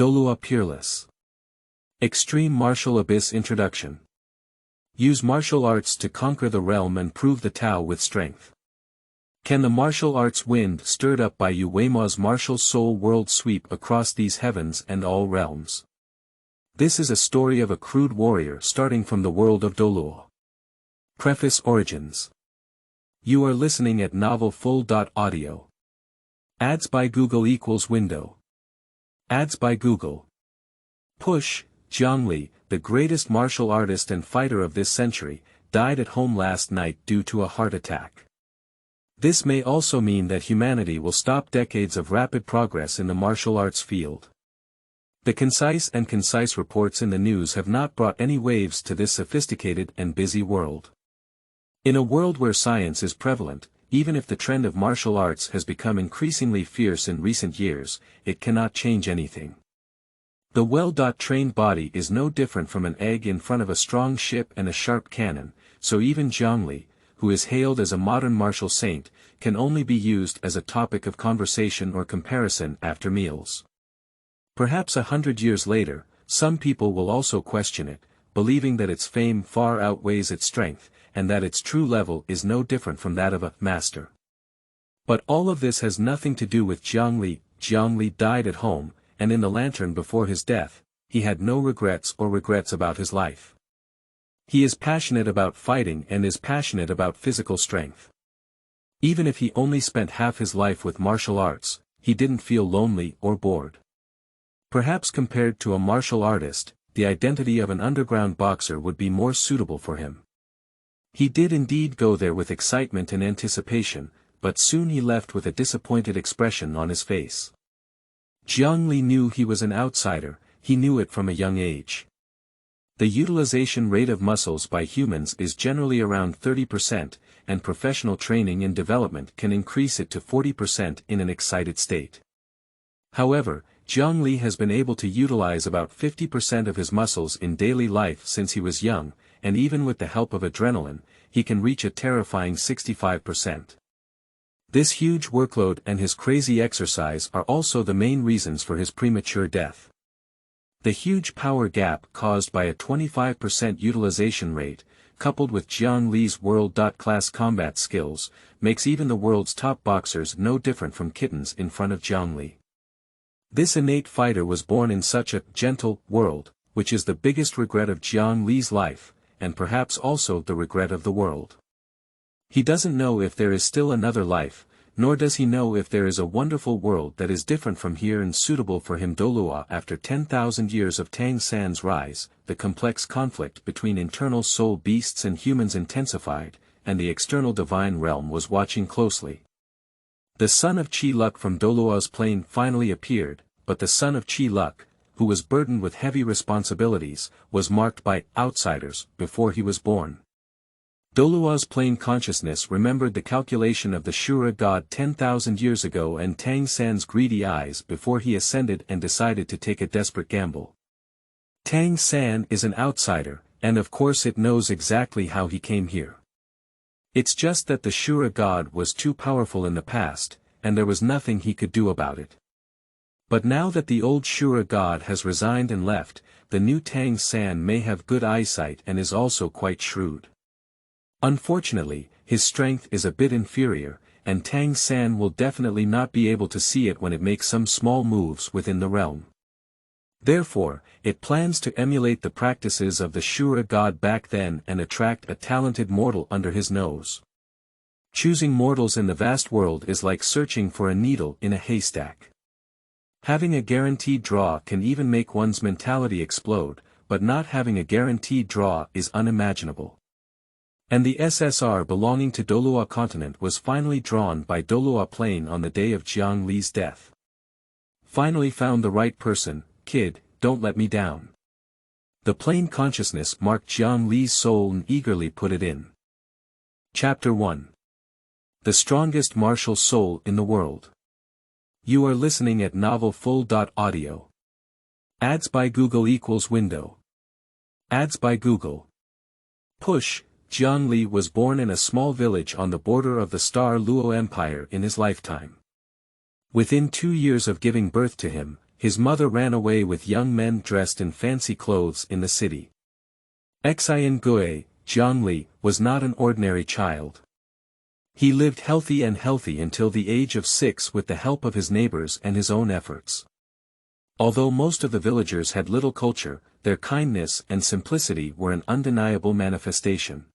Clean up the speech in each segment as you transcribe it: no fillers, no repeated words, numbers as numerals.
Douluo Peerless. Extreme Martial Abyss Introduction. Use martial arts to conquer the realm and prove the Tao with strength. Can the martial arts wind stirred up by Yu Weimo's martial soul world sweep across these heavens and all realms? This is a story of a crude warrior starting from the world of Douluo. Preface Origins. You are listening at novel-full.audio. Ads by Google equals window. Ads by Google. Push. Jingni, the greatest martial artist and fighter of this century, died at home last night due to a heart attack. This may also mean that humanity will stop decades of rapid progress in the martial arts field. The concise reports in the news have not brought any waves to this sophisticated and busy world. In a world where science is prevalent, even if the trend of martial arts has become increasingly fierce in recent years, it cannot change anything. The well-trained body is no different from an egg in front of a strong ship and a sharp cannon, so even Jingni, who is hailed as a modern martial saint, can only be used as a topic of conversation or comparison after meals. Perhaps 100 years later, some people will also question it, believing that its fame far outweighs its strength, and that its true level is no different from that of a master. But all of this has nothing to do with Jingni. Jingni died at home, and in the lantern before his death, he had no regrets about his life. He is passionate about fighting and is passionate about physical strength. Even if he only spent half his life with martial arts, he didn't feel lonely or bored. Perhaps compared to a martial artist, the identity of an underground boxer would be more suitable for him. He did indeed go there with excitement and anticipation, but soon he left with a disappointed expression on his face. Jingni knew he was an outsider, he knew it from a young age. The utilization rate of muscles by humans is generally around 30%, and professional training and development can increase it to 40% in an excited state. However, Jingni has been able to utilize about 50% of his muscles in daily life since he was young, and even with the help of adrenaline, he can reach a terrifying 65%. This huge workload and his crazy exercise are also the main reasons for his premature death. The huge power gap caused by a 25% utilization rate, coupled with Jingni's world-class combat skills, makes even the world's top boxers no different from kittens in front of Jingni. This innate fighter was born in such a gentle world, which is the biggest regret of Jingni's life, and perhaps also the regret of the world. He doesn't know if there is still another life, nor does he know if there is a wonderful world that is different from here and suitable for him. Douluo. After 10,000 years of Tang San's rise, the complex conflict between internal soul beasts and humans intensified, and the external divine realm was watching closely. The son of Qi Luck from Douluo's plane finally appeared, but the son of Qi Luck, who was burdened with heavy responsibilities, was marked by outsiders before he was born. Douluo's plane consciousness remembered the calculation of the Shura god 10,000 years ago and Tang San's greedy eyes before he ascended and decided to take a desperate gamble. Tang San is an outsider, and of course it knows exactly how he came here. It's just that the Shura god was too powerful in the past, and there was nothing he could do about it. But now that the old Shura god has resigned and left, the new Tang San may have good eyesight and is also quite shrewd. Unfortunately, his strength is a bit inferior, and Tang San will definitely not be able to see it when it makes some small moves within the realm. Therefore, it plans to emulate the practices of the Shura god back then and attract a talented mortal under his nose. Choosing mortals in the vast world is like searching for a needle in a haystack. Having a guaranteed draw can even make one's mentality explode, but not having a guaranteed draw is unimaginable. And the SSR belonging to Douluo continent was finally drawn by Douluo plane on the day of Jingni's death. Finally found the right person, kid, don't let me down. The plane consciousness marked Jingni's soul and eagerly put it in. Chapter 1. The strongest martial soul in the world. You are listening at novel-full.audio. Ads by Google equals window. Ads by Google. Push. Jingni was born in a small village on the border of the Star Luo Empire in his lifetime. Within 2 years of giving birth to him, his mother ran away with young men dressed in fancy clothes in the city. Xian Gui, Zhongli, was not an ordinary child. He lived healthy until the age of 6 with the help of his neighbors and his own efforts. Although most of the villagers had little culture, their kindness and simplicity were an undeniable manifestation.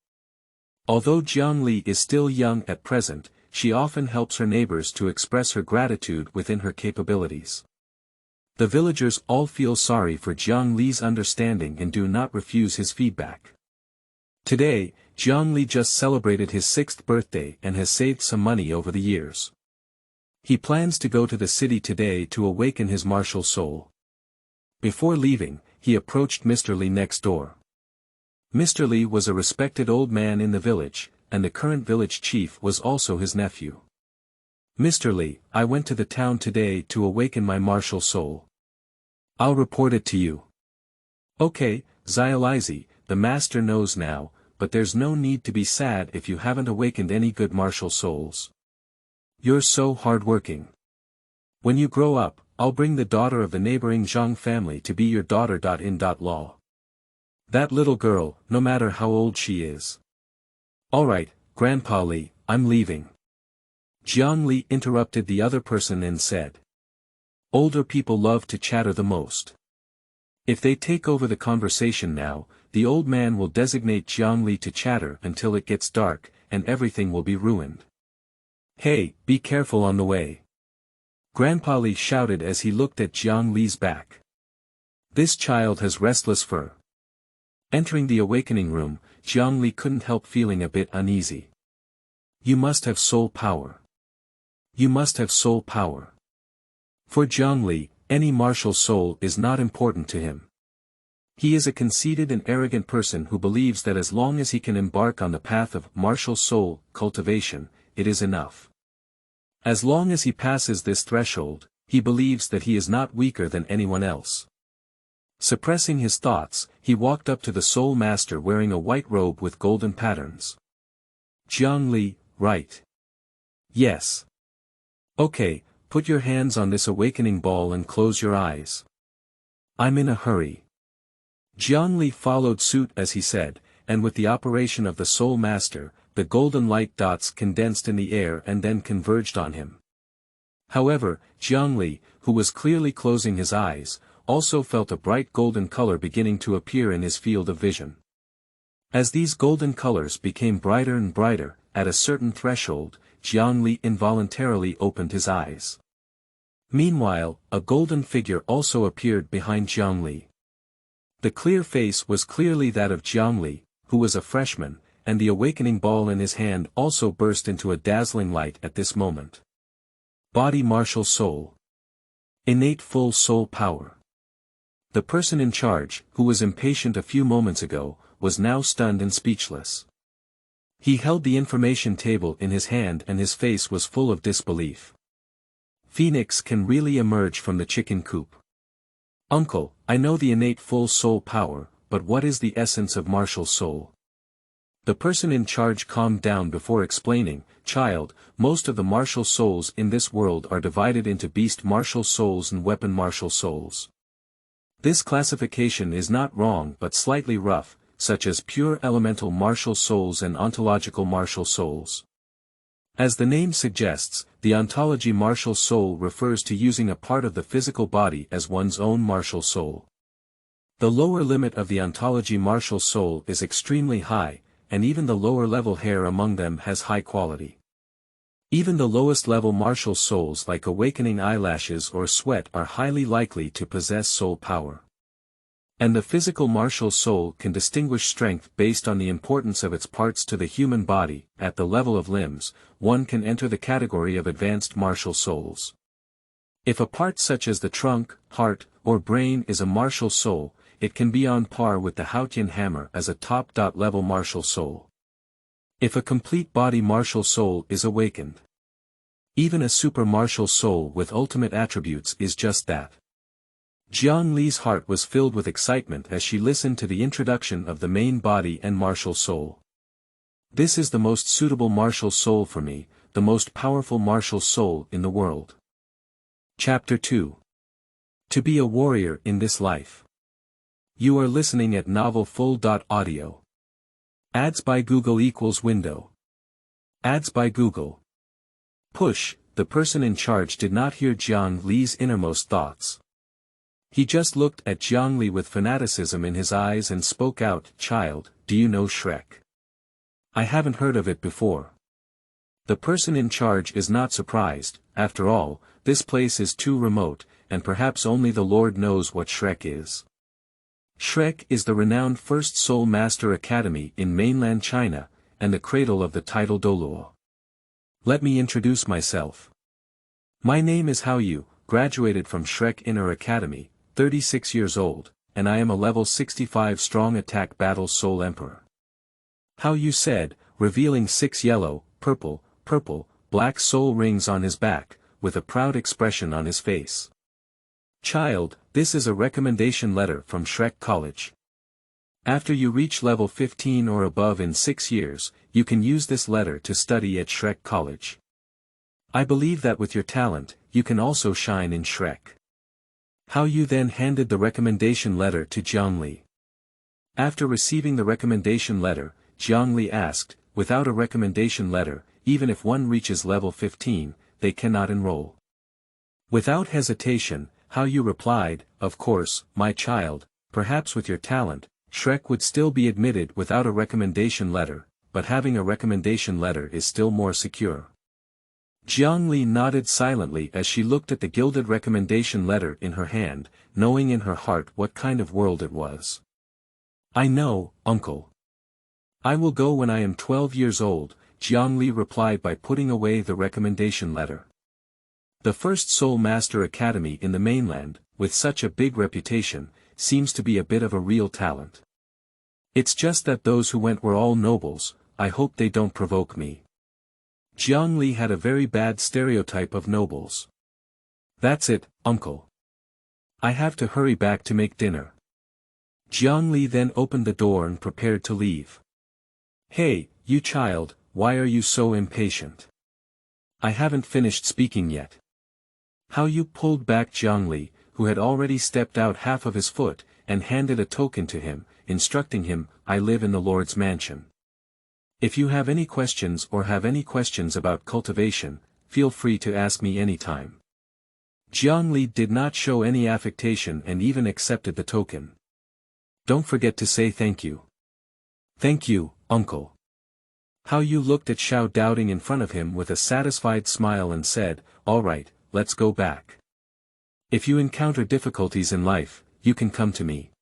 Although Zhongli is still young at present, she often helps her neighbors to express her gratitude within her capabilities. The villagers all feel sorry for Zhongli's understanding and do not refuse his feedback. Today, Zhongli just celebrated his 6th birthday and has saved some money over the years. He plans to go to the city today to awaken his martial soul. Before leaving, he approached Mr. Li next door. Mr. Li was a respected old man in the village, and the current village chief was also his nephew. Mr. Li, I went to the town today to awaken my martial soul. I'll report it to you. Okay, Xiaolizi, the master knows now, but there's no need to be sad if you haven't awakened any good martial souls. You're so hardworking. When you grow up, I'll bring the daughter of the neighboring Zhang family to be your daughter. Law. That little girl, no matter how old she is. Alright, Grandpa Li, I'm leaving. Jiang Li interrupted the other person and said. Older people love to chatter the most. If they take over the conversation now, the old man will designate Jiang Li to chatter until it gets dark, and everything will be ruined. Hey, be careful on the way. Grandpa Li shouted as he looked at Jiang Li's back. This child has restless fur. Entering the awakening room, Jiang Li couldn't help feeling a bit uneasy. You must have soul power. You must have soul power. For Jiang Li, any martial soul is not important to him. He is a conceited and arrogant person who believes that as long as he can embark on the path of martial soul cultivation, it is enough. As long as he passes this threshold, he believes that he is not weaker than anyone else. Suppressing his thoughts, he walked up to the soul master wearing a white robe with golden patterns. Jiang Li, right? Yes. Okay, put your hands on this awakening ball and close your eyes. I'm in a hurry. Jiang Li followed suit as he said, and with the operation of the soul master, the golden light dots condensed in the air and then converged on him. However, Jiang Li, who was clearly closing his eyes, also felt a bright golden color beginning to appear in his field of vision. As these golden colors became brighter and brighter, at a certain threshold, Jiang Li involuntarily opened his eyes. Meanwhile, a golden figure also appeared behind Jiang Li. The clear face was clearly that of Jiang Li, who was a freshman, and the awakening ball in his hand also burst into a dazzling light at this moment. Body martial soul. Innate full soul power. The person in charge, who was impatient a few moments ago, was now stunned and speechless. He held the information table in his hand and his face was full of disbelief. Phoenix can really emerge from the chicken coop. Uncle, I know the innate full soul power, but what is the essence of martial soul? The person in charge calmed down before explaining, Child, most of the martial souls in this world are divided into beast martial souls and weapon martial souls. This classification is not wrong but slightly rough, such as pure elemental martial souls and ontological martial souls. As the name suggests, the ontology martial soul refers to using a part of the physical body as one's own martial soul. The lower limit of the ontology martial soul is extremely high, and even the lower level hair among them has high quality. Even the lowest level martial souls like awakening eyelashes or sweat are highly likely to possess soul power. And the physical martial soul can distinguish strength based on the importance of its parts to the human body. At the level of limbs, one can enter the category of advanced martial souls. If a part such as the trunk, heart, or brain is a martial soul, it can be on par with the Haotian hammer as a top-level martial soul. If a complete body martial soul is awakened, even a super martial soul with ultimate attributes is just that. Jiang Li's heart was filled with excitement as she listened to the introduction of the main body and martial soul. This is the most suitable martial soul for me, the most powerful martial soul in the world. Chapter 2. To be a warrior in this life. You are listening at novelfull.audio. Ads by Google equals window. Ads by Google. Push, the person in charge did not hear Jiang Li's innermost thoughts. He just looked at Jiang Li with fanaticism in his eyes and spoke out, "Child, do you know Shrek? I haven't heard of it before." The person in charge is not surprised. After all, this place is too remote, and perhaps only the Lord knows what Shrek is. Shrek is the renowned first Soul Master Academy in mainland China, and the cradle of the title Douluo. Let me introduce myself. My name is Hao Yu, graduated from Shrek Inner Academy, 36 years old, and I am a level 65 strong attack battle Soul Emperor. Hao Yu said, revealing 6 yellow, purple, black soul rings on his back, with a proud expression on his face. Child, this is a recommendation letter from Shrek College. After you reach level 15 or above in 6 years, you can use this letter to study at Shrek College. I believe that with your talent, you can also shine in Shrek. Hao Yu then handed the recommendation letter to Jiang Li. After receiving the recommendation letter, Jiang Li asked, without a recommendation letter, even if one reaches level 15, they cannot enroll. Without hesitation, Hao Yu replied, "Of course, my child, perhaps with your talent, Shrek would still be admitted without a recommendation letter, but having a recommendation letter is still more secure." Jiang Li nodded silently as she looked at the gilded recommendation letter in her hand, knowing in her heart what kind of world it was. "I know, uncle. I will go when I am 12 years old," Jiang Li replied by putting away the recommendation letter. The first Soul Master Academy in the mainland, with such a big reputation, seems to be a bit of a real talent. It's just that those who went were all nobles. I hope they don't provoke me. Jiang Li had a very bad stereotype of nobles. "That's it, uncle. I have to hurry back to make dinner." Jiang Li then opened the door and prepared to leave. "Hey, you child, why are you so impatient? I haven't finished speaking yet." Hao Yu pulled back Jiang Li, who had already stepped out half of his foot, and handed a token to him, instructing him, "I live in the Lord's mansion. If you have any questions or have any questions about cultivation, feel free to ask me anytime." Jiang Li did not show any affectation and even accepted the token. "Don't forget to say thank you." "Thank you, uncle." Hao Yu looked at Xiao doubting in front of him with a satisfied smile and said, "All right, let's go back. If you encounter difficulties in life, you can come to me."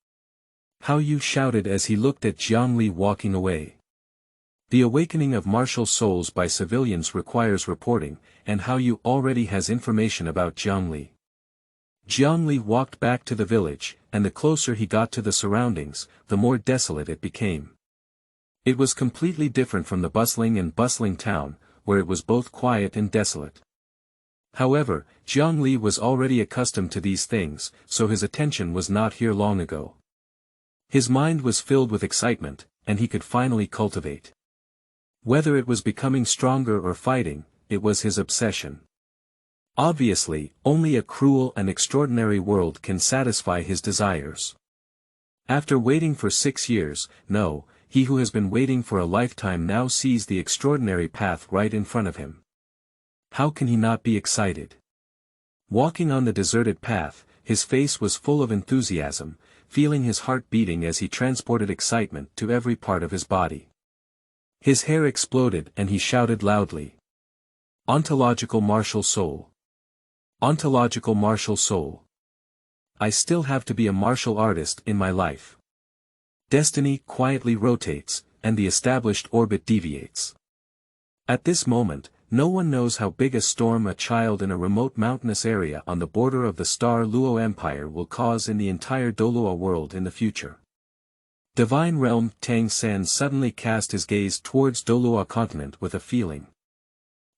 Hao Yu shouted as he looked at Jiang Li walking away. The awakening of martial souls by civilians requires reporting, and Hao Yu already has information about Jiang Li. Jiang Li walked back to the village, and the closer he got to the surroundings, the more desolate it became. It was completely different from the bustling town, where it was both quiet and desolate. However, Jiang Li was already accustomed to these things, so his attention was not here long ago. His mind was filled with excitement, and he could finally cultivate. Whether it was becoming stronger or fighting, it was his obsession. Obviously, only a cruel and extraordinary world can satisfy his desires. After waiting for 6 years, no, he who has been waiting for a lifetime now sees the extraordinary path right in front of him. How can he not be excited? Walking on the deserted path, his face was full of enthusiasm, feeling his heart beating as he transported excitement to every part of his body. His hair exploded and he shouted loudly. "Ontological martial soul! Ontological martial soul! I still have to be a martial artist in my life." Destiny quietly rotates, and the established orbit deviates. At this moment, no one knows how big a storm a child in a remote mountainous area on the border of the Star Luo Empire will cause in the entire Douluo world in the future. Divine Realm Tang San suddenly cast his gaze towards Douluo continent with a feeling.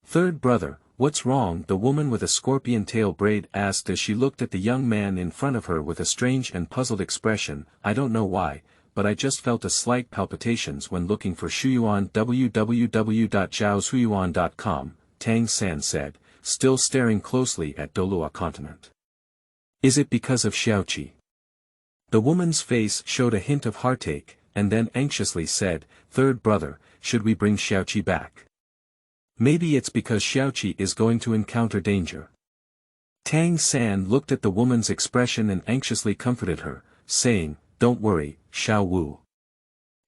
"Third brother, what's wrong?" the woman with a scorpion tail braid asked as she looked at the young man in front of her with a strange and puzzled expression. "I don't know why, but I just felt a slight palpitations when looking for Shuyuan." www.zhaoshuyuan.com, Tang San said, still staring closely at Douluo continent. Is it because of Xiaoqi? The woman's face showed a hint of heartache, and then anxiously said, "Third brother, should we bring Xiaoqi back? Maybe it's because Xiaoqi is going to encounter danger." Tang San looked at the woman's expression and anxiously comforted her, saying, "Don't worry, Xiao Wu.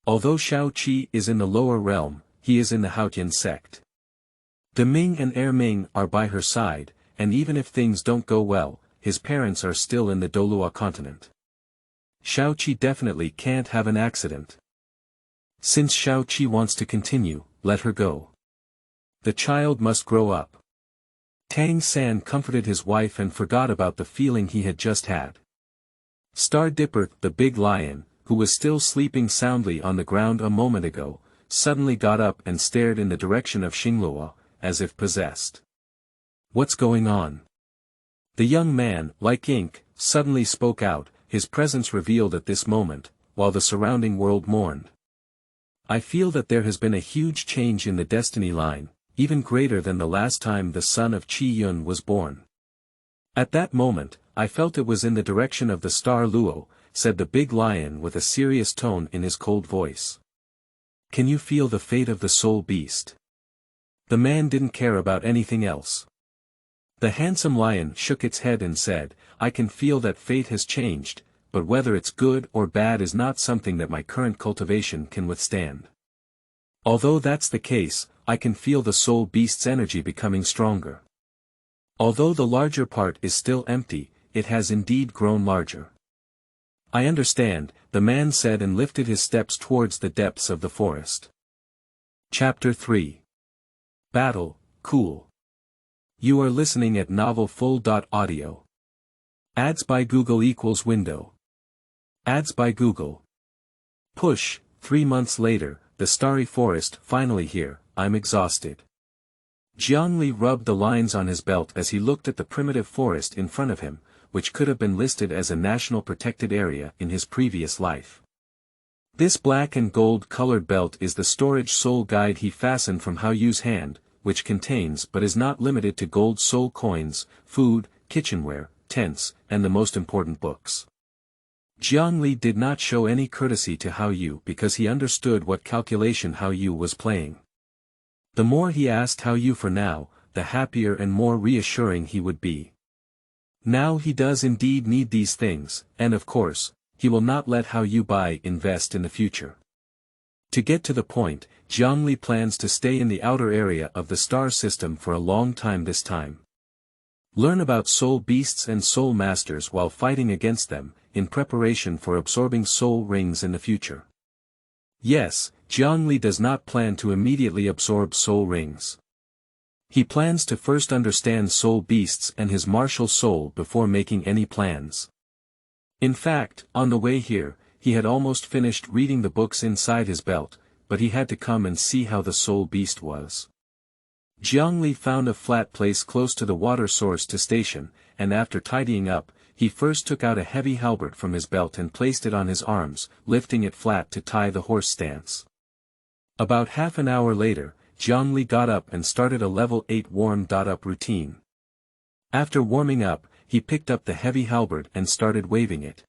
Although Xiaoqi is in the lower realm, he is in the Haotian sect. De Ming and Er Ming are by her side, and even if things don't go well, his parents are still in the Douluo continent. Xiaoqi definitely can't have an accident. Since Xiaoqi wants to continue, let her go. The child must grow up." Tang San comforted his wife and forgot about the feeling he had just had. Star Dipper, the big lion, who was still sleeping soundly on the ground a moment ago, suddenly got up and stared in the direction of Xingluo, as if possessed. "What's going on?" The young man, like ink, suddenly spoke out, his presence revealed at this moment, while the surrounding world mourned. "I feel that there has been a huge change in the destiny line, even greater than the last time the son of Qi Yun was born. At that moment, I felt it was in the direction of the star Luo," said the big lion with a serious tone in his cold voice. "Can you feel the fate of the soul beast?" The man didn't care about anything else. The handsome lion shook its head and said, "I can feel that fate has changed, but whether it's good or bad is not something that my current cultivation can withstand. Although that's the case, I can feel the soul beast's energy becoming stronger. Although the larger part is still empty, it has indeed grown larger." "I understand," the man said and lifted his steps towards the depths of the forest. Chapter 3. Battle, Cool. You are listening at novelfull.audio. Ads by Google equals window. Ads by Google. Push, 3 months later, the starry forest finally here, I'm exhausted. Jiangli rubbed the lines on his belt as he looked at the primitive forest in front of him, which could have been listed as a national protected area in his previous life. This black and gold-colored belt is the storage soul guide he fastened from Hao Yu's hand, which contains but is not limited to gold soul coins, food, kitchenware, tents, and the most important books. Jiangli did not show any courtesy to Hao Yu because he understood what calculation Hao Yu was playing. The more he asked Hao Yu for now, the happier and more reassuring he would be. Now he does indeed need these things, and of course, he will not let Hao Yu invest in the future. To get to the point, Jiangli plans to stay in the outer area of the star system for a long time this time. Learn about soul beasts and soul masters while fighting against them, in preparation for absorbing soul rings in the future. Yes, Jiangli does not plan to immediately absorb soul rings. He plans to first understand soul beasts and his martial soul before making any plans. In fact, on the way here, he had almost finished reading the books inside his belt, but he had to come and see how the soul beast was. Jiangli found a flat place close to the water source to station, and after tidying up, he first took out a heavy halberd from his belt and placed it on his arms, lifting it flat to tie the horse stance. About half an hour later, Jiangli got up and started a level 8 warm-up routine. After warming up, he picked up the heavy halberd and started waving it.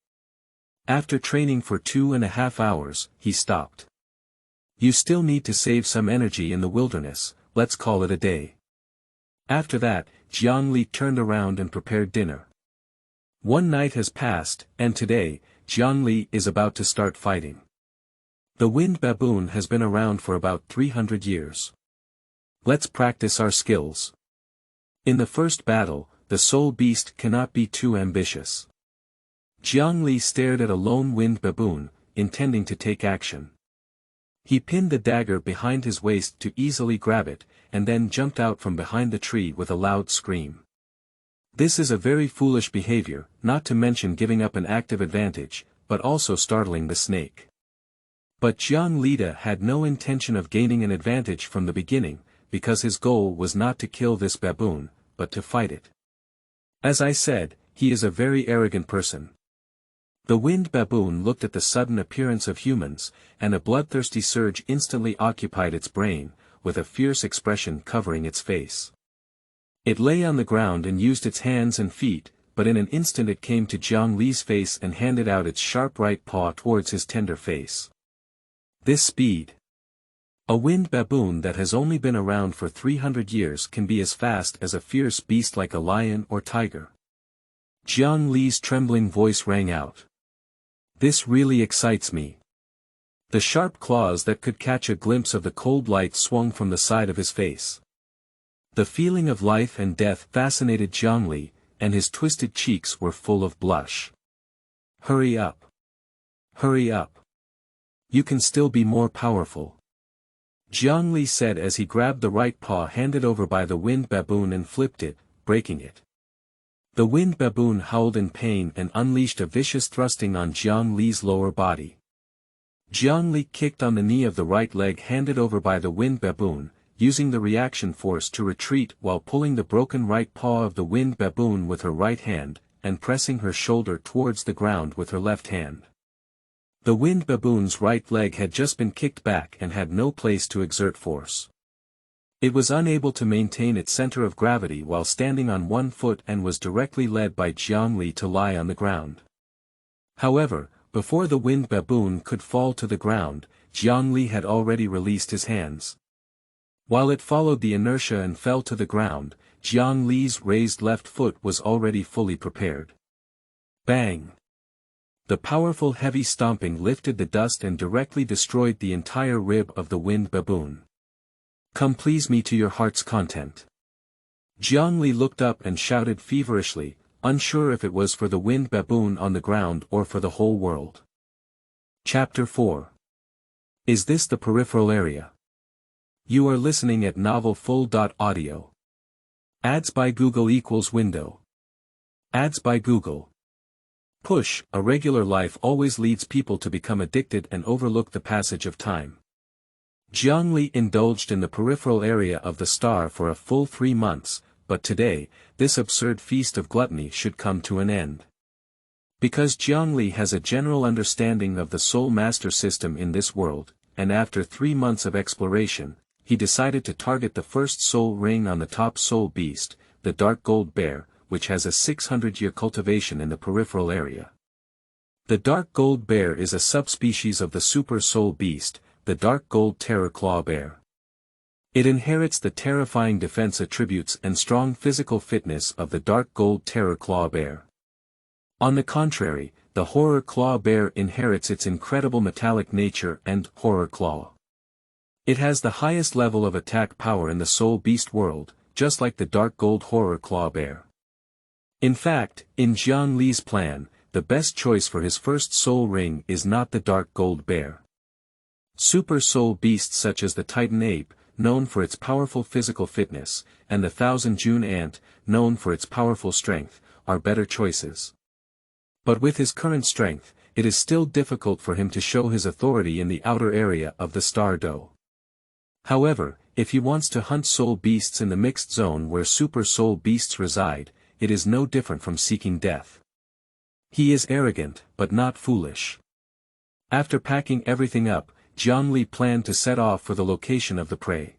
After training for 2.5 hours, he stopped. You still need to save some energy in the wilderness, let's call it a day. After that, Jiangli turned around and prepared dinner. One night has passed, and today, Jiangli is about to start fighting. The wind baboon has been around for about 300 years. Let's practice our skills. In the first battle, the soul beast cannot be too ambitious. Jiangli stared at a lone wind baboon, intending to take action. He pinned the dagger behind his waist to easily grab it, and then jumped out from behind the tree with a loud scream. This is a very foolish behavior, not to mention giving up an active advantage, but also startling the snake. But Jiang Lida had no intention of gaining an advantage from the beginning, because his goal was not to kill this baboon, but to fight it. As I said, he is a very arrogant person. The wind baboon looked at the sudden appearance of humans, and a bloodthirsty surge instantly occupied its brain, with a fierce expression covering its face. It lay on the ground and used its hands and feet, but in an instant it came to Jiang Li's face and handed out its sharp right paw towards his tender face. This speed. A wind baboon that has only been around for 300 years can be as fast as a fierce beast like a lion or tiger. Jiang Li's trembling voice rang out. This really excites me. The sharp claws that could catch a glimpse of the cold light swung from the side of his face. The feeling of life and death fascinated Jiang Li, and his twisted cheeks were full of blush. Hurry up. Hurry up. You can still be more powerful. Jiang Li said as he grabbed the right paw handed over by the wind baboon and flipped it, breaking it. The wind baboon howled in pain and unleashed a vicious thrusting on Jiang Li's lower body. Jiang Li kicked on the knee of the right leg handed over by the wind baboon, using the reaction force to retreat while pulling the broken right paw of the wind baboon with her right hand, and pressing her shoulder towards the ground with her left hand. The wind baboon's right leg had just been kicked back and had no place to exert force. It was unable to maintain its center of gravity while standing on one foot and was directly led by Jiang Li to lie on the ground. However, before the wind baboon could fall to the ground, Jiang Li had already released his hands. While it followed the inertia and fell to the ground, Jiang Li's raised left foot was already fully prepared. Bang! The powerful heavy stomping lifted the dust and directly destroyed the entire rib of the wind baboon. Come please me to your heart's content. Jiang Li looked up and shouted feverishly, unsure if it was for the wind baboon on the ground or for the whole world. Chapter 4. Is this the peripheral area? You are listening at novelfull.audio. Ads by Google equals window. Ads by Google. Push, a regular life always leads people to become addicted and overlook the passage of time. Jiang Li indulged in the peripheral area of the star for a full 3 months, but today, this absurd feast of gluttony should come to an end. Because Jiang Li has a general understanding of the soul master system in this world, and after 3 months of exploration, he decided to target the first soul ring on the top soul beast, the dark gold bear, which has a 600-year cultivation in the peripheral area. The dark gold bear is a subspecies of the super soul beast, the dark gold terror claw bear. It inherits the terrifying defense attributes and strong physical fitness of the dark gold terror claw bear. On the contrary, the horror claw bear inherits its incredible metallic nature and horror claw. It has the highest level of attack power in the soul beast world, just like the dark gold horror claw bear. In fact, in Jiang Li's plan, the best choice for his first soul ring is not the dark gold bear. Super soul beasts such as the Titan ape, known for its powerful physical fitness, and the Thousand June ant, known for its powerful strength, are better choices. But with his current strength, it is still difficult for him to show his authority in the outer area of the star dough. However, if he wants to hunt soul beasts in the mixed zone where super soul beasts reside, it is no different from seeking death. He is arrogant, but not foolish. After packing everything up, Jiang Li planned to set off for the location of the prey.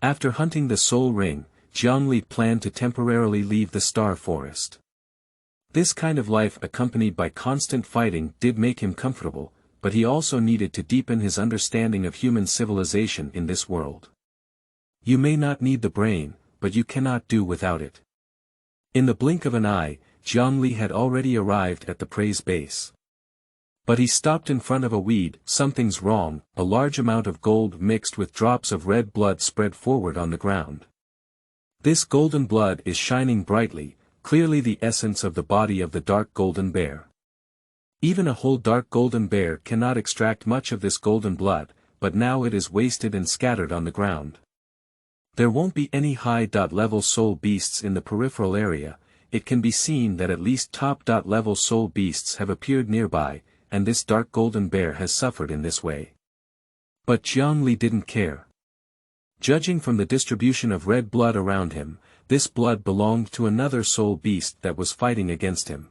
After hunting the soul ring, Jiang Li planned to temporarily leave the star forest. This kind of life accompanied by constant fighting did make him comfortable, but he also needed to deepen his understanding of human civilization in this world. You may not need the brain, but you cannot do without it. In the blink of an eye, Jiang Li had already arrived at the prey's base. But he stopped in front of a weed. Something's wrong. A large amount of gold mixed with drops of red blood spread forward on the ground. This golden blood is shining brightly, clearly the essence of the body of the dark golden bear. Even a whole dark golden bear cannot extract much of this golden blood, but now it is wasted and scattered on the ground. There won't be any high-level soul beasts in the peripheral area. It can be seen that at least top-level soul beasts have appeared nearby, and this dark golden bear has suffered in this way. But Jiang Li didn't care. Judging from the distribution of red blood around him, this blood belonged to another soul beast that was fighting against him.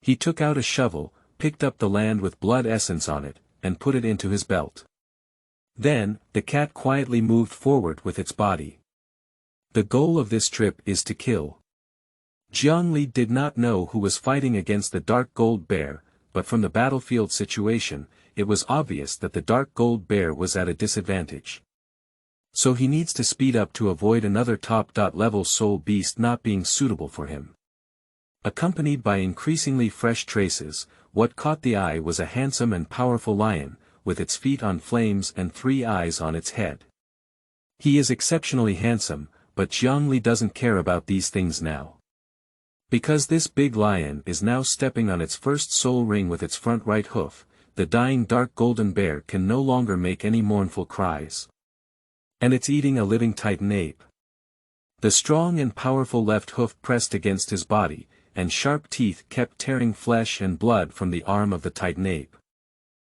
He took out a shovel, picked up the land with blood essence on it, and put it into his belt. Then, the cat quietly moved forward with its body. The goal of this trip is to kill. Zhongli did not know who was fighting against the dark gold bear, but from the battlefield situation, it was obvious that the dark gold bear was at a disadvantage. So he needs to speed up to avoid another top-level soul beast not being suitable for him. Accompanied by increasingly fresh traces, what caught the eye was a handsome and powerful lion, with its feet on flames and 3 eyes on its head. He is exceptionally handsome, but Zhongli doesn't care about these things now. Because this big lion is now stepping on its first soul ring with its front right hoof, the dying dark golden bear can no longer make any mournful cries. And it's eating a living titan ape. The strong and powerful left hoof pressed against his body, and sharp teeth kept tearing flesh and blood from the arm of the titan ape.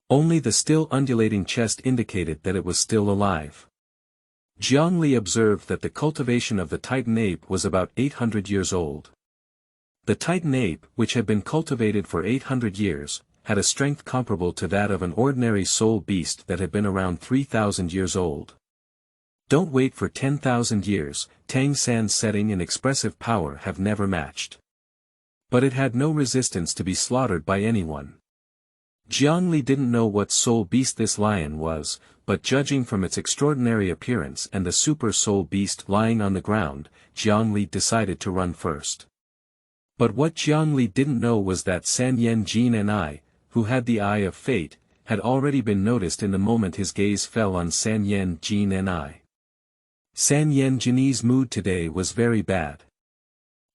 Only the still undulating chest indicated that it was still alive. Zhongli observed that the cultivation of the titan ape was about 800 years old. The titan ape, which had been cultivated for 800 years, had a strength comparable to that of an ordinary soul beast that had been around 3,000 years old. Don't wait for 10,000 years, Tang San's setting and expressive power have never matched. But it had no resistance to be slaughtered by anyone. Zhongli didn't know what soul beast this lion was, but judging from its extraordinary appearance and the super soul beast lying on the ground, Zhongli decided to run first. But what Zhongli didn't know was that Sanyan Jingni, who had the Eye of Fate, had already been noticed in the moment his gaze fell on Sanyan Jingni. Sanyan Jingni's mood today was very bad.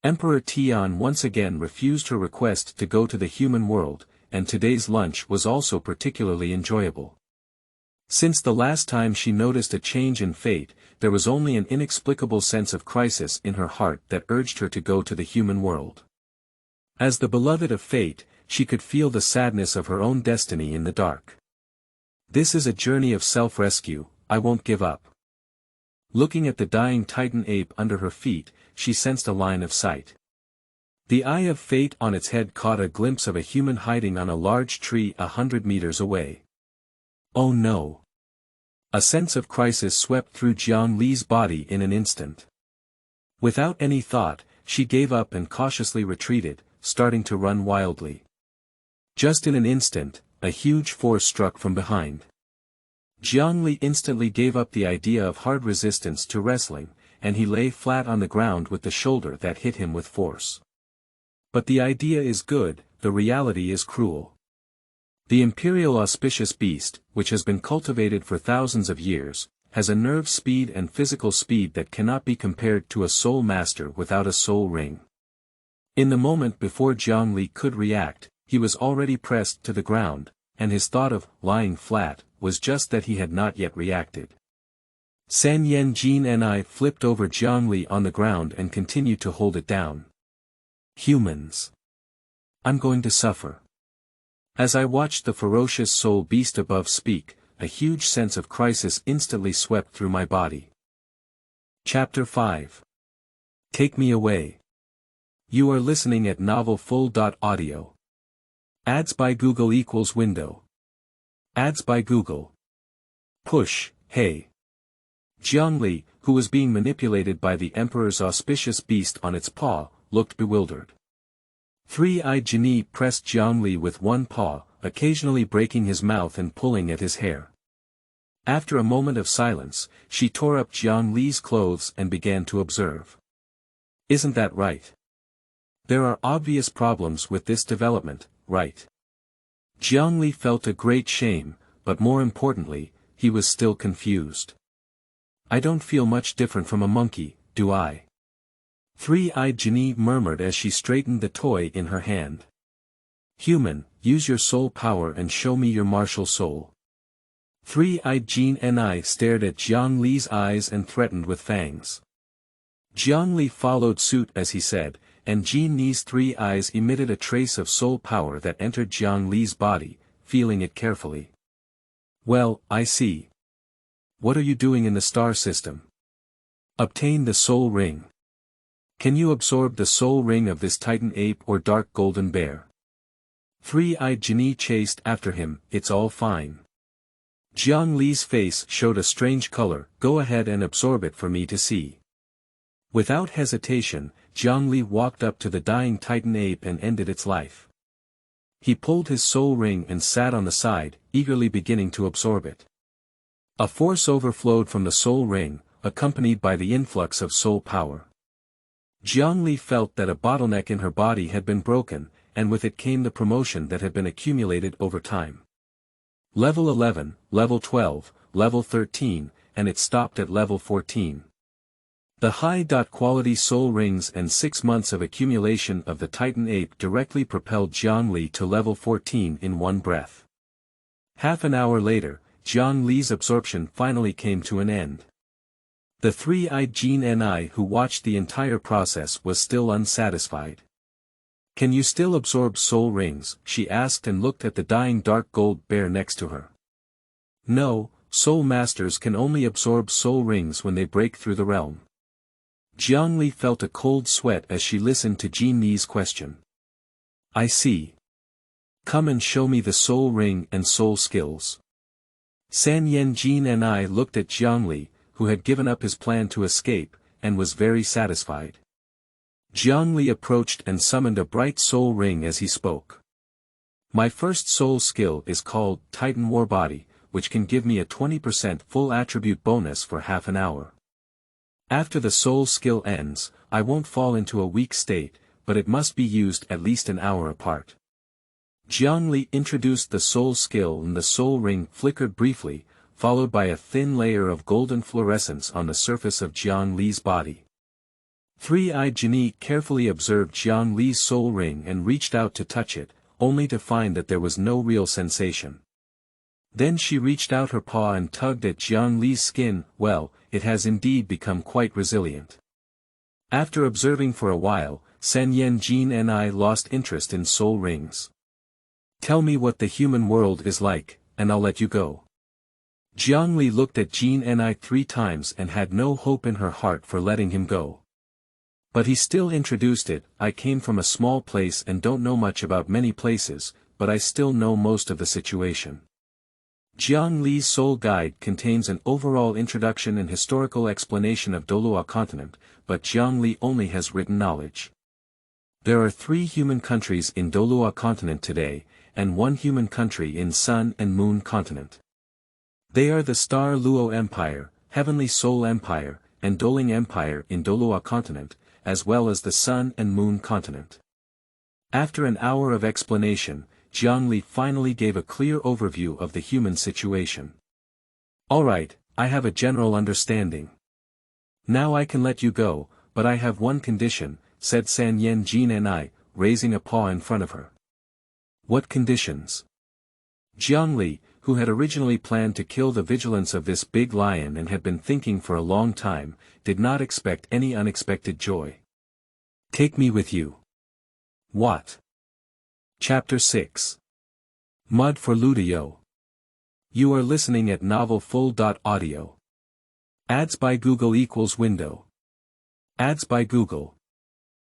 Emperor Tian once again refused her request to go to the human world, and today's lunch was also particularly enjoyable. Since the last time she noticed a change in fate, there was only an inexplicable sense of crisis in her heart that urged her to go to the human world. As the beloved of fate, she could feel the sadness of her own destiny in the dark. This is a journey of self-rescue, I won't give up. Looking at the dying titan ape under her feet, she sensed a line of sight. The Eye of Fate on its head caught a glimpse of a human hiding on a large tree 100 meters away. Oh no! A sense of crisis swept through Zhongli's body in an instant. Without any thought, she gave up and cautiously retreated, starting to run wildly. Just in an instant, a huge force struck from behind. Zhongli instantly gave up the idea of hard resistance to wrestling, and he lay flat on the ground with the shoulder that hit him with force. But the idea is good, the reality is cruel. The imperial auspicious beast, which has been cultivated for thousands of years, has a nerve speed and physical speed that cannot be compared to a soul master without a soul ring. In the moment before Zhongli could react, he was already pressed to the ground, and his thought of lying flat was just that he had not yet reacted. Sanyan Jingni flipped over Zhongli on the ground and continued to hold it down. Humans. I'm going to suffer. As I watched the ferocious soul beast above speak, a huge sense of crisis instantly swept through my body. Chapter 5. Take me away. You are listening at novelfull.audio. Ads by Google equals window. Ads by Google. Push, hey. Zhongli, who was being manipulated by the Emperor's auspicious beast on its paw, looked bewildered. Three-eyed Jingni pressed Zhongli with one paw, occasionally breaking his mouth and pulling at his hair. After a moment of silence, she tore up Zhongli's clothes and began to observe. Isn't that right? There are obvious problems with this development, right? Zhongli felt a great shame, but more importantly, he was still confused. I don't feel much different from a monkey, do I? Three-eyed Jingni murmured as she straightened the toy in her hand. Human, use your soul power and show me your martial soul. Three-eyed Jingni stared at Zhongli's eyes and threatened with fangs. Zhongli followed suit as he said, and Jingni's 3 eyes emitted a trace of soul power that entered Zhongli's body, feeling it carefully. Well, I see. What are you doing in the star system? Obtain the soul ring. Can you absorb the soul ring of this titan ape or dark golden bear? Three-eyed Jingni chased after him, it's all fine. Zhongli's face showed a strange color, go ahead and absorb it for me to see. Without hesitation, Zhongli walked up to the dying Titan ape and ended its life. He pulled his soul ring and sat on the side, eagerly beginning to absorb it. A force overflowed from the soul ring, accompanied by the influx of soul power. Zhongli felt that a bottleneck in her body had been broken, and with it came the promotion that had been accumulated over time. Level 11, Level 12, Level 13, and it stopped at Level 14. The high-quality soul rings and 6 months of accumulation of the Titan ape directly propelled Zhongli to Level 14 in one breath. Half an hour later, Zhongli's absorption finally came to an end. The three-eyed Jingni who watched the entire process was still unsatisfied. "Can you still absorb soul rings?" she asked and looked at the dying dark gold bear next to her. "No, soul masters can only absorb soul rings when they break through the realm." Zhongli felt a cold sweat as she listened to Jingni's question. "I see. Come and show me the soul ring and soul skills." Sanyan Jingni looked at Zhongli, who had given up his plan to escape, and was very satisfied. Zhongli approached and summoned a bright soul ring as he spoke. "My first soul skill is called Titan War Body, which can give me a 20% full attribute bonus for half an hour. After the soul skill ends, I won't fall into a weak state, but it must be used at least an hour apart." Zhongli introduced the soul skill and the soul ring flickered briefly, followed by a thin layer of golden fluorescence on the surface of Zhongli's body. Three-eyed Jingni carefully observed Zhongli's soul ring and reached out to touch it, only to find that there was no real sensation. Then she reached out her paw and tugged at Zhongli's skin. "Well, it has indeed become quite resilient." After observing for a while, Sanyan Jingni lost interest in soul rings. "Tell me what the human world is like, and I'll let you go." Zhongli looked at Jingni 3 times and had no hope in her heart for letting him go. But he still introduced it. "I came from a small place and don't know much about many places, but I still know most of the situation." Zhongli's Soul Guide contains an overall introduction and historical explanation of Douluo continent, but Zhongli only has written knowledge. There are 3 human countries in Douluo continent today, and 1 human country in Sun and Moon continent. They are the Star Luo Empire, Heavenly Soul Empire, and Doling Empire in Douluo continent, as well as the Sun and Moon continent. After an hour of explanation, Zhongli finally gave a clear overview of the human situation. "All right, I have a general understanding. Now I can let you go, but I have one condition," said Sanyan Jingni, raising a paw in front of her. "What conditions?" Zhongli, who had originally planned to kill the vigilance of this big lion and had been thinking for a long time, did not expect any unexpected joy. "Take me with you." "What?" Chapter 6. Mud for Luda Yo. You are listening at novelfull.audio. Ads by Google equals window. Ads by Google.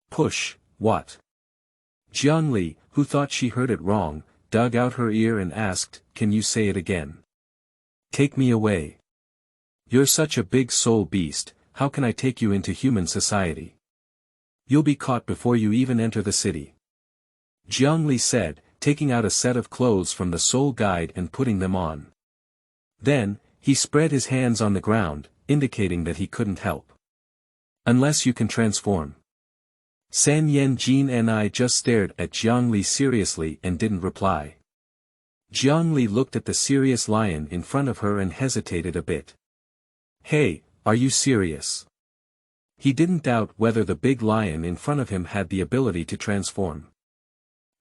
Push, what? Zhongli, who thought she heard it wrong, dug out her ear and asked, "Can you say it again?" "Take me away. You're such a big soul beast, how can I take you into human society? You'll be caught before you even enter the city." Zhongli said, taking out a set of clothes from the soul guide and putting them on. Then, he spread his hands on the ground, indicating that he couldn't help. "Unless you can transform." Sanyan Jingni just stared at Zhongli seriously and didn't reply. Zhongli looked at the serious lion in front of her and hesitated a bit. "Hey, are you serious?" He didn't doubt whether the big lion in front of him had the ability to transform.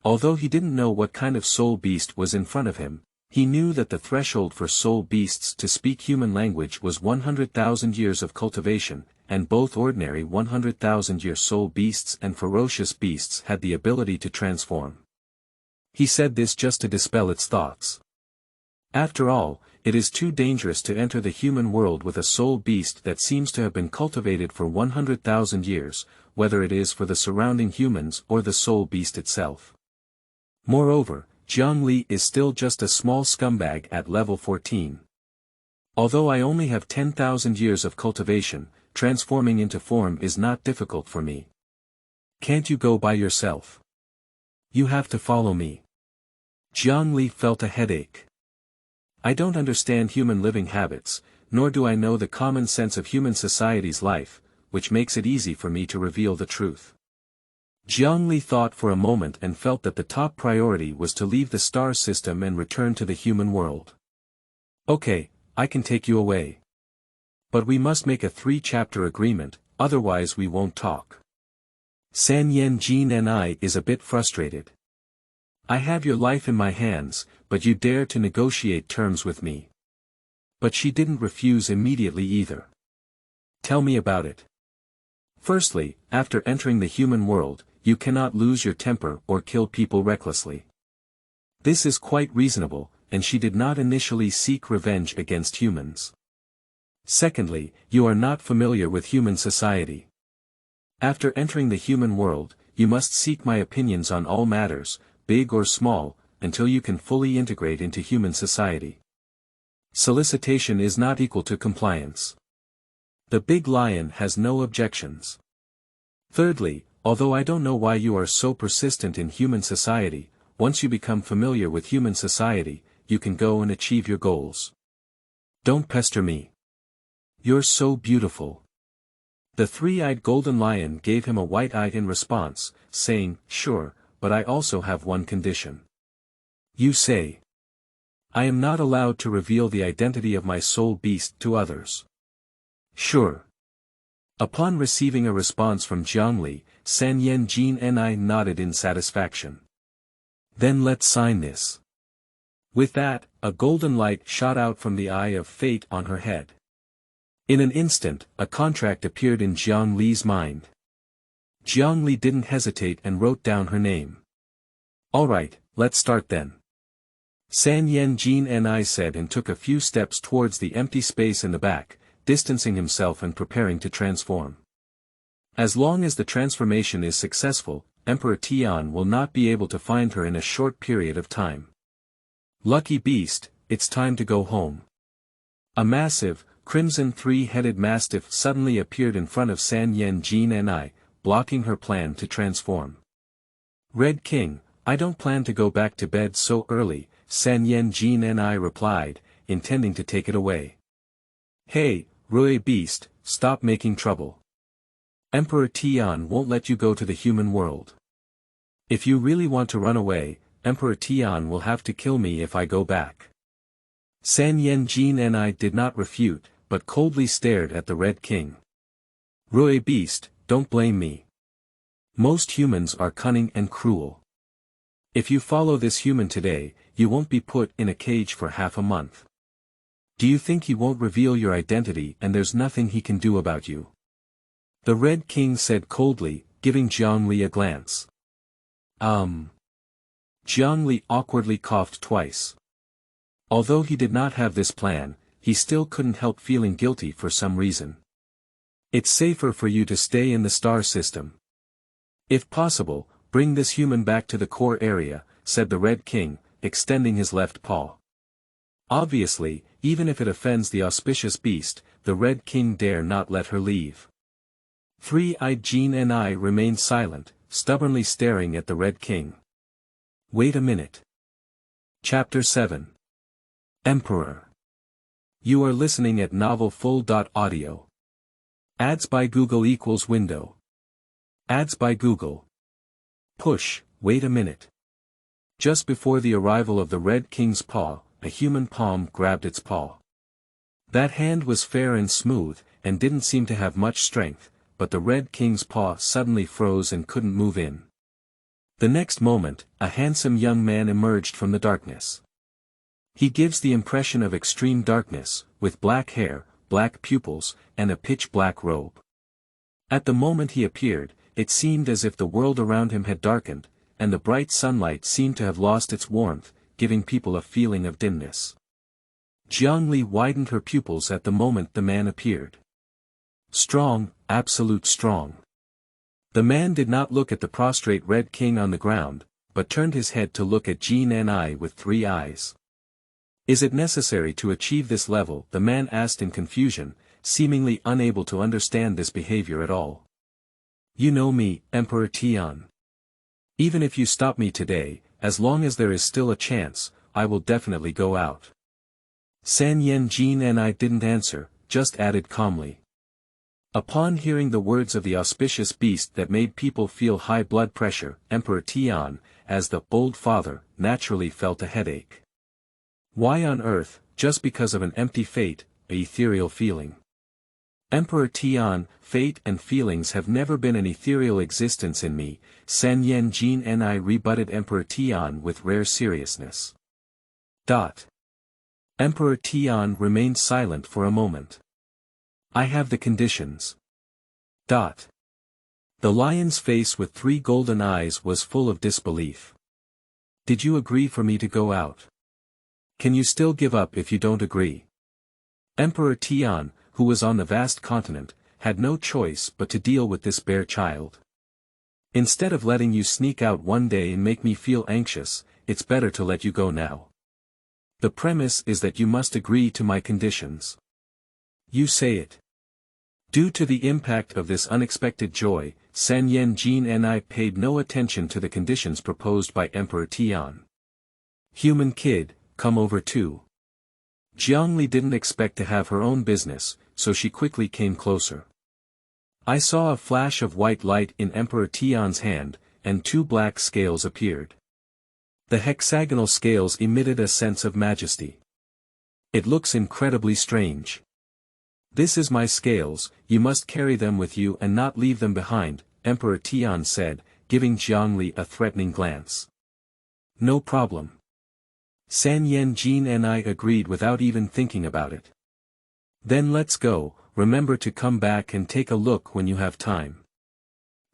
Although he didn't know what kind of soul beast was in front of him, he knew that the threshold for soul beasts to speak human language was 100,000 years of cultivation, and both ordinary 100,000-year soul beasts and ferocious beasts had the ability to transform. He said this just to dispel its thoughts. After all, it is too dangerous to enter the human world with a soul beast that seems to have been cultivated for 100,000 years, whether it is for the surrounding humans or the soul beast itself. Moreover, Zhongli is still just a small scumbag at level 14. Although I only have 10,000 years of cultivation, transforming into form is not difficult for me. Can't you go by yourself? You have to follow me. Zhongli felt a headache. I don't understand human living habits, nor do I know the common sense of human society's life, which makes it easy for me to reveal the truth. Zhongli thought for a moment and felt that the top priority was to leave the star system and return to the human world. Okay, I can take you away. But we must make a 3-chapter agreement, otherwise we won't talk. San Yanjin is a bit frustrated. I have your life in my hands, but you dare to negotiate terms with me. But she didn't refuse immediately either. Tell me about it. Firstly, after entering the human world, you cannot lose your temper or kill people recklessly. This is quite reasonable, and she did not initially seek revenge against humans. Secondly, you are not familiar with human society. After entering the human world, you must seek my opinions on all matters, big or small, until you can fully integrate into human society. Solicitation is not equal to compliance. The big lion has no objections. Thirdly, although I don't know why you are so persistent in human society, once you become familiar with human society, you can go and achieve your goals. Don't pester me. You're so beautiful. The 3-eyed golden lion gave him a white eye in response, saying, Sure, but I also have one condition. You say. I am not allowed to reveal the identity of my soul beast to others. Sure. Upon receiving a response from Zhongli, San Yanjin nodded in satisfaction. Then let's sign this. With that, a golden light shot out from the eye of fate on her head. In an instant, a contract appeared in Zhongli's mind. Zhongli didn't hesitate and wrote down her name. Alright, let's start then. San Yanjin said and took a few steps towards the empty space in the back, distancing himself and preparing to transform. As long as the transformation is successful, Emperor Tian will not be able to find her in a short period of time. Lucky beast, it's time to go home. A massive, crimson 3-headed mastiff suddenly appeared in front of San Yanjin blocking her plan to transform. Red King, I don't plan to go back to bed so early, San Yanjin replied, intending to take it away. Hey, Rui Beast, stop making trouble. Emperor Tian won't let you go to the human world. If you really want to run away, Emperor Tian will have to kill me if I go back. San Yanjin did not refute, but coldly stared at the Red King. Rui Beast, don't blame me. Most humans are cunning and cruel. If you follow this human today, you won't be put in a cage for half a month. Do you think he won't reveal your identity and there's nothing he can do about you? The Red King said coldly, giving Zhongli a glance. Zhongli awkwardly coughed twice. Although he did not have this plan, he still couldn't help feeling guilty for some reason. It's safer for you to stay in the star system. If possible, bring this human back to the core area, said the Red King, extending his left paw. Obviously, even if it offends the auspicious beast, the Red King dare not let her leave. 3-eyed Jin remained silent, stubbornly staring at the Red King. Wait a minute. Chapter 7. Emperor. You are listening at novelfull.audio. Ads by Google equals window. Ads by Google. Push, wait a minute. Just before the arrival of the Red King's paw, a human palm grabbed its paw. That hand was fair and smooth, and didn't seem to have much strength, but the Red King's paw suddenly froze and couldn't move in. The next moment, a handsome young man emerged from the darkness. He gives the impression of extreme darkness, with black hair, black pupils, and a pitch-black robe. At the moment he appeared, it seemed as if the world around him had darkened, and the bright sunlight seemed to have lost its warmth, giving people a feeling of dimness. Zhongli widened her pupils at the moment the man appeared. Strong, absolute strong. The man did not look at the prostrate Red King on the ground, but turned his head to look at Jin with 3 eyes. Is it necessary to achieve this level? The man asked in confusion, seemingly unable to understand this behavior at all. You know me, Emperor Tian. Even if you stop me today, as long as there is still a chance, I will definitely go out. San Yen Jin and I didn't answer, just added calmly. Upon hearing the words of the auspicious beast that made people feel high blood pressure, Emperor Tian, as the bold father, naturally felt a headache. Why on earth, just because of an empty fate, a ethereal feeling? Emperor Tian, fate and feelings have never been an ethereal existence in me, San Yen Jin and I rebutted Emperor Tian with rare seriousness. Emperor Tian remained silent for a moment. I have the conditions. The lion's face with 3 golden eyes was full of disbelief. Did you agree for me to go out? Can you still give up if you don't agree? Emperor Tian, who was on the vast continent, had no choice but to deal with this bare child. Instead of letting you sneak out one day and make me feel anxious, it's better to let you go now. The premise is that you must agree to my conditions. You say it. Due to the impact of this unexpected joy, San Yen Jin and I paid no attention to the conditions proposed by Emperor Tian. Human kid, come over too. Jiangli didn't expect to have her own business, so she quickly came closer. I saw a flash of white light in Emperor Tian's hand, and 2 black scales appeared. The hexagonal scales emitted a sense of majesty. It looks incredibly strange. This is my scales, you must carry them with you and not leave them behind, Emperor Tian said, giving Jiangli a threatening glance. No problem. San Yen Jin and I agreed without even thinking about it. Then let's go, remember to come back and take a look when you have time.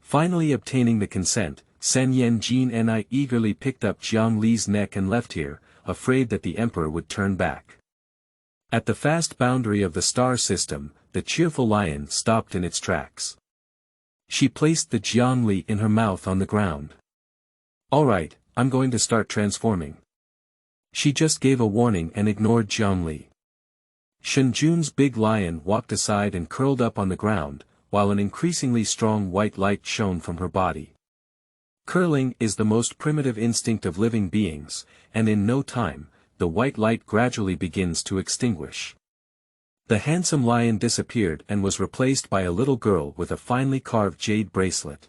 Finally obtaining the consent, San Yen Jin and I eagerly picked up Jiang Li's neck and left here, afraid that the emperor would turn back. At the fast boundary of the star system, the cheerful lion stopped in its tracks. She placed the Jiang Li in her mouth on the ground. Alright, I'm going to start transforming. She just gave a warning and ignored Jiang Li. Shunjun's big lion walked aside and curled up on the ground, while an increasingly strong white light shone from her body. Curling is the most primitive instinct of living beings, and in no time, the white light gradually begins to extinguish. The handsome lion disappeared and was replaced by a little girl with a finely carved jade bracelet.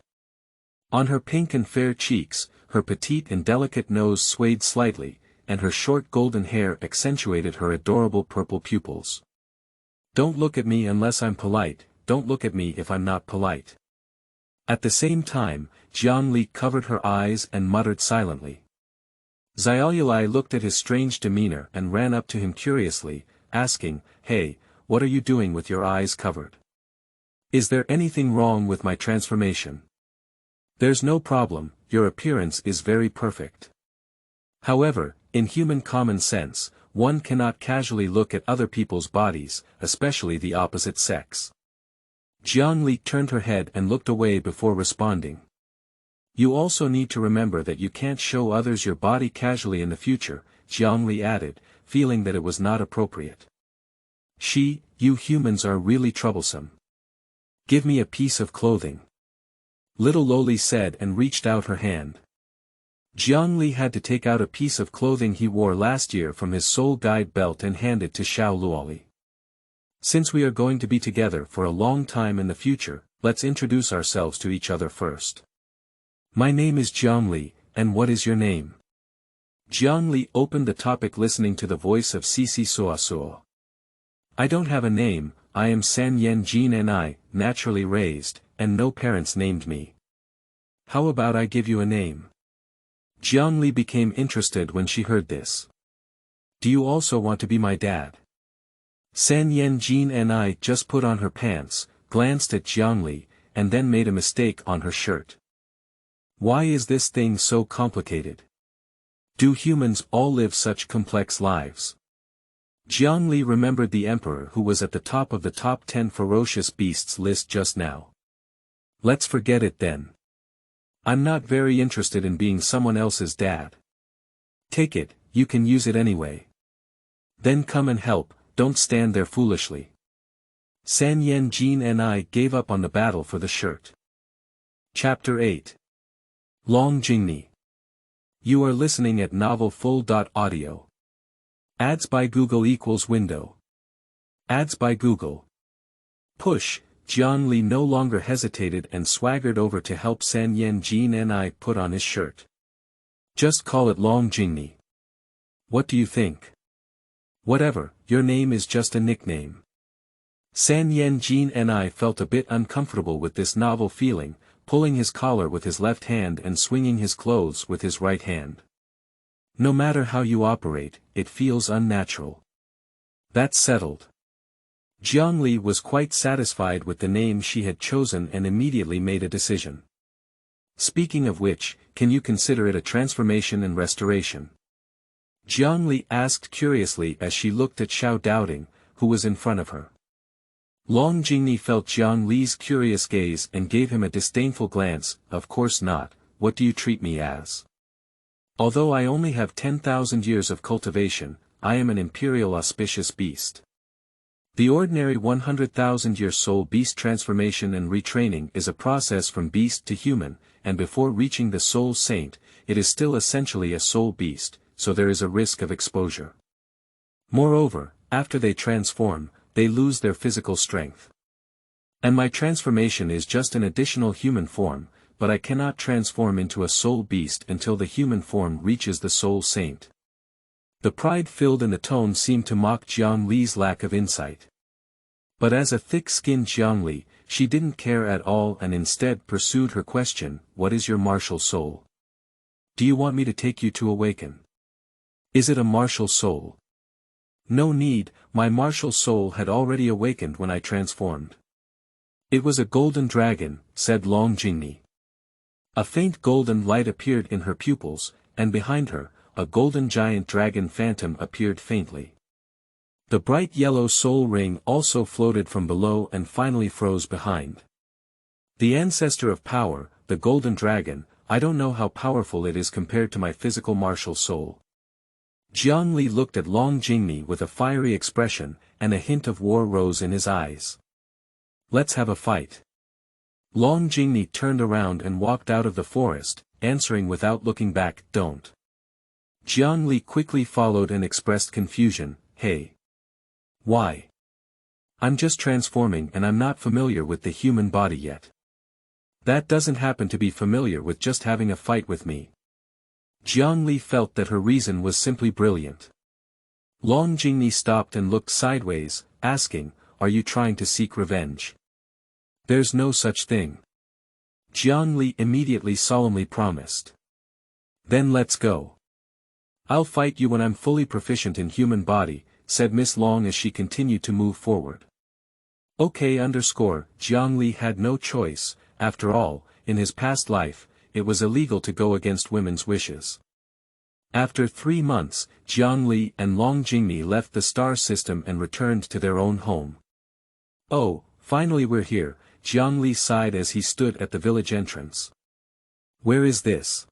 On her pink and fair cheeks, her petite and delicate nose swayed slightly, and her short golden hair accentuated her adorable purple pupils. Don't look at me unless I'm polite, don't look at me if I'm not polite. At the same time, Jiang Li covered her eyes and muttered silently. Xiaolulai looked at his strange demeanor and ran up to him curiously, asking, Hey, what are you doing with your eyes covered? Is there anything wrong with my transformation? There's no problem, your appearance is very perfect. However, in human common sense, one cannot casually look at other people's bodies, especially the opposite sex. Jiang Li turned her head and looked away before responding. You also need to remember that you can't show others your body casually in the future, Jiang Li added, feeling that it was not appropriate. You humans are really troublesome. Give me a piece of clothing. Little Loli said and reached out her hand. Jiang Li had to take out a piece of clothing he wore last year from his soul guide belt and hand it to Xiao Luoli. Since we are going to be together for a long time in the future, let's introduce ourselves to each other first. My name is Jiang Li, and what is your name? Jiang Li opened the topic listening to the voice of Sisi Suasuo. I don't have a name, I am San Yen Jin and I, naturally raised, and no parents named me. How about I give you a name? Jiang Li became interested when she heard this. Do you also want to be my dad? San Yen Jin and I just put on her pants, glanced at Jiang Li, and then made a mistake on her shirt. Why is this thing so complicated? Do humans all live such complex lives? Jiang Li remembered the emperor who was at the top of the top 10 ferocious beasts list just now. Let's forget it then. I'm not very interested in being someone else's dad. Take it, you can use it anyway. Then come and help, don't stand there foolishly. San Yen Jin and I gave up on the battle for the shirt. Chapter 8. Long Jingni. You are listening at novel full.audio. Ads by Google equals window. Ads by Google. Push. Zhongli no longer hesitated and swaggered over to help San Yen Jin and I put on his shirt. Just call it Long Jingni. What do you think? Whatever, your name is just a nickname. San Yen Jin and I felt a bit uncomfortable with this novel feeling, pulling his collar with his left hand and swinging his clothes with his right hand. No matter how you operate, it feels unnatural. That's settled. Zhongli was quite satisfied with the name she had chosen and immediately made a decision. Speaking of which, can you consider it a transformation and restoration? Zhongli asked curiously as she looked at Xiao Doubting, who was in front of her. Long Jingni felt Zhongli's curious gaze and gave him a disdainful glance. Of course not, what do you treat me as? Although I only have 10,000 years of cultivation, I am an imperial auspicious beast. The ordinary 100,000-year soul beast transformation and retraining is a process from beast to human, and before reaching the soul saint, it is still essentially a soul beast, so there is a risk of exposure. Moreover, after they transform, they lose their physical strength. And my transformation is just an additional human form, but I cannot transform into a soul beast until the human form reaches the soul saint. The pride filled in the tone seemed to mock Zhongli's lack of insight. But as a thick-skinned Zhongli, she didn't care at all and instead pursued her question, what is your martial soul? Do you want me to take you to awaken? Is it a martial soul? No need, my martial soul had already awakened when I transformed. It was a golden dragon, said Long Jingni. A faint golden light appeared in her pupils, and behind her, a golden giant dragon phantom appeared faintly. The bright yellow soul ring also floated from below and finally froze behind. The ancestor of power, the golden dragon, I don't know how powerful it is compared to my physical martial soul. Zhongli looked at Long Jingni with a fiery expression, and a hint of war rose in his eyes. Let's have a fight. Long Jingni turned around and walked out of the forest, answering without looking back, don't. Zhongli quickly followed and expressed confusion, hey. Why? I'm just transforming and I'm not familiar with the human body yet. That doesn't happen to be familiar with just having a fight with me. Zhongli felt that her reason was simply brilliant. Long Jingni stopped and looked sideways, asking, are you trying to seek revenge? There's no such thing. Zhongli immediately solemnly promised. Then let's go. I'll fight you when I'm fully proficient in human body, said Miss Long as she continued to move forward. Okay. Zhongli had no choice, after all, in his past life, it was illegal to go against women's wishes. After 3 months, Zhongli and Long Jingni left the star system and returned to their own home. Oh, finally we're here, Zhongli sighed as he stood at the village entrance. Where is this?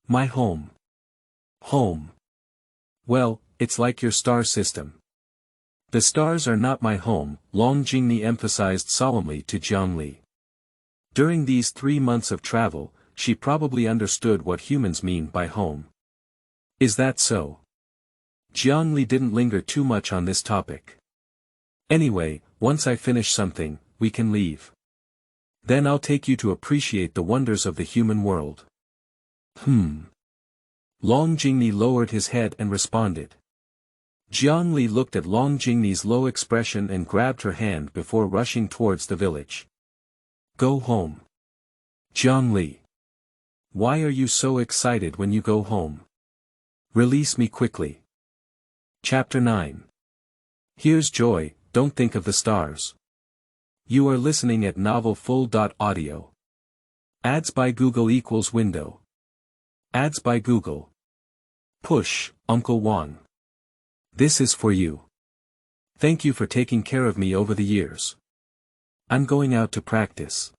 My home. Home. Well, it's like your star system. The stars are not my home, Long Jingni emphasized solemnly to Zhongli. During these 3 months of travel, she probably understood what humans mean by home. Is that so? Zhongli didn't linger too much on this topic. Anyway, once I finish something, we can leave. Then I'll take you to appreciate the wonders of the human world. Long Jingni lowered his head and responded. Zhongli looked at Long Jingni's low expression and grabbed her hand before rushing towards the village. Go home. Zhongli. Why are you so excited when you go home? Release me quickly. Chapter 9. Here's joy, don't think of the stars. You are listening at novel full.audio. Ads by Google equals window. Ads by Google. Push, Uncle Wang. This is for you. Thank you for taking care of me over the years. I'm going out to practice.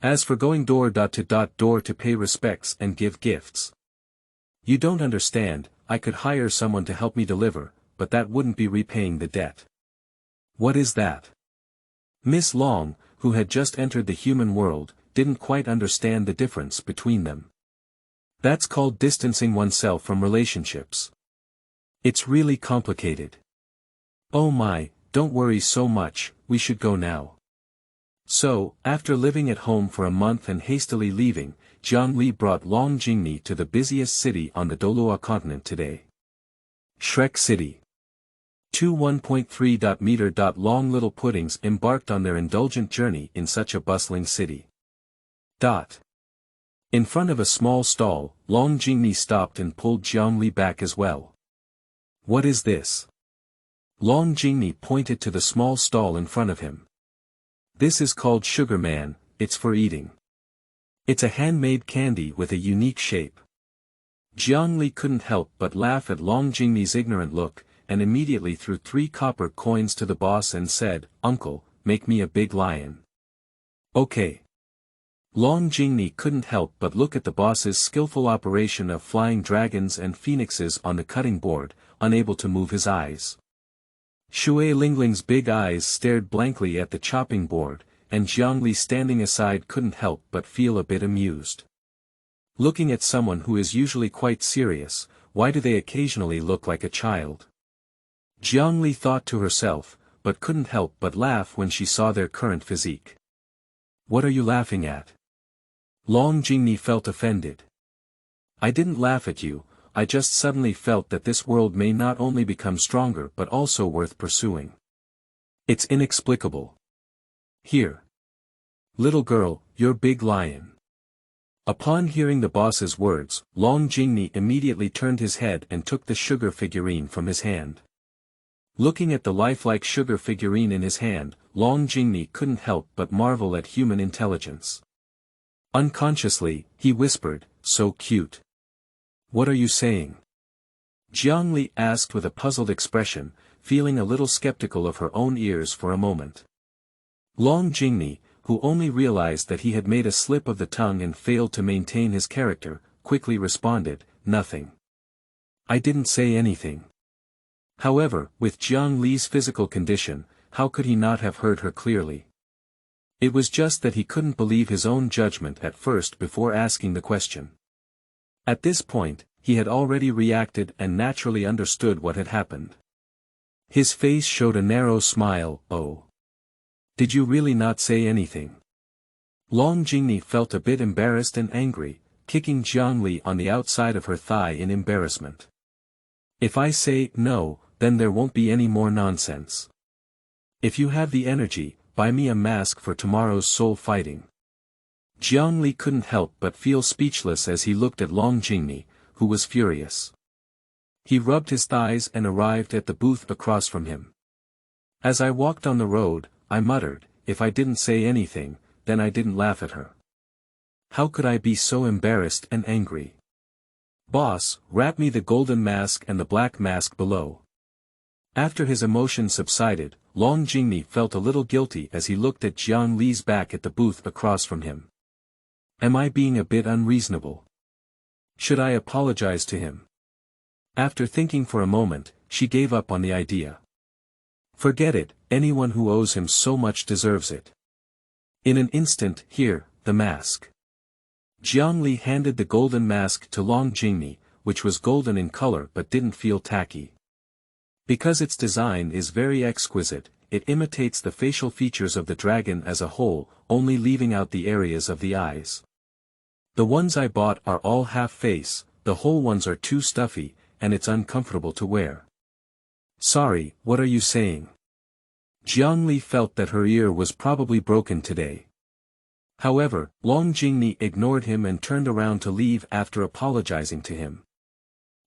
As for going door to pay respects and give gifts. You don't understand, I could hire someone to help me deliver, but that wouldn't be repaying the debt. What is that? Miss Long, who had just entered the human world, didn't quite understand the difference between them. That's called distancing oneself from relationships. It's really complicated. Oh my, don't worry so much, we should go now. So, after living at home for a month and hastily leaving, Jingni brought Long Jingni to the busiest city on the Douluo continent today. Shrek City. 1.3 Long little puddings embarked on their indulgent journey in such a bustling city. In front of a small stall, Long Jingni stopped and pulled Jingni back as well. What is this? Long Jingni pointed to the small stall in front of him. This is called Sugar Man, it's for eating. It's a handmade candy with a unique shape. Jingni couldn't help but laugh at Long Jingni's ignorant look, and immediately threw 3 copper coins to the boss and said, "Uncle, make me a big lion." Okay. Long Jingni couldn't help but look at the boss's skillful operation of flying dragons and phoenixes on the cutting board, unable to move his eyes. Shui Lingling's big eyes stared blankly at the chopping board, and Jingni standing aside couldn't help but feel a bit amused. Looking at someone who is usually quite serious, why do they occasionally look like a child? Jingni thought to herself, but couldn't help but laugh when she saw their current physique. What are you laughing at? Long Jingni felt offended. I didn't laugh at you, I just suddenly felt that this world may not only become stronger but also worth pursuing. It's inexplicable. Here. Little girl, you're big lion. Upon hearing the boss's words, Long Jingni immediately turned his head and took the sugar figurine from his hand. Looking at the lifelike sugar figurine in his hand, Long Jingni couldn't help but marvel at human intelligence. Unconsciously, he whispered, "So cute." What are you saying? Jingni asked with a puzzled expression, feeling a little skeptical of her own ears for a moment. Long Jingni, who only realized that he had made a slip of the tongue and failed to maintain his character, quickly responded, "Nothing. I didn't say anything." However, with Jingni's physical condition, how could he not have heard her clearly? It was just that he couldn't believe his own judgment at first before asking the question. At this point, he had already reacted and naturally understood what had happened. His face showed a narrow smile. "Oh. Did you really not say anything?" Long Jingni felt a bit embarrassed and angry, kicking Jingni on the outside of her thigh in embarrassment. "If I say no, then there won't be any more nonsense. If you have the energy, buy me a mask for tomorrow's soul fighting." Jingni couldn't help but feel speechless as he looked at Long Jingni, who was furious. He rubbed his thighs and arrived at the booth across from him. "As I walked on the road, I muttered, if I didn't say anything, then I didn't laugh at her. How could I be so embarrassed and angry? Boss, wrap me the golden mask and the black mask below." After his emotion subsided, Long Jingni felt a little guilty as he looked at Jingni's back at the booth across from him. Am I being a bit unreasonable? Should I apologize to him? After thinking for a moment, she gave up on the idea. Forget it, anyone who owes him so much deserves it. In an instant, here, the mask. Jingni handed the golden mask to Long Jingni, which was golden in color but didn't feel tacky. Because its design is very exquisite, it imitates the facial features of the dragon as a whole, only leaving out the areas of the eyes. The ones I bought are all half-face, the whole ones are too stuffy, and it's uncomfortable to wear. Sorry, what are you saying? Jingni felt that her ear was probably broken today. However, Long Jingni ignored him and turned around to leave after apologizing to him.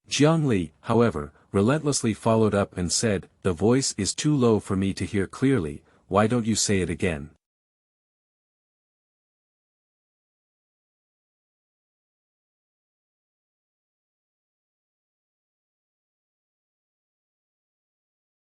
Jingni, however, relentlessly followed up and said, "The voice is too low for me to hear clearly, why don't you say it again?"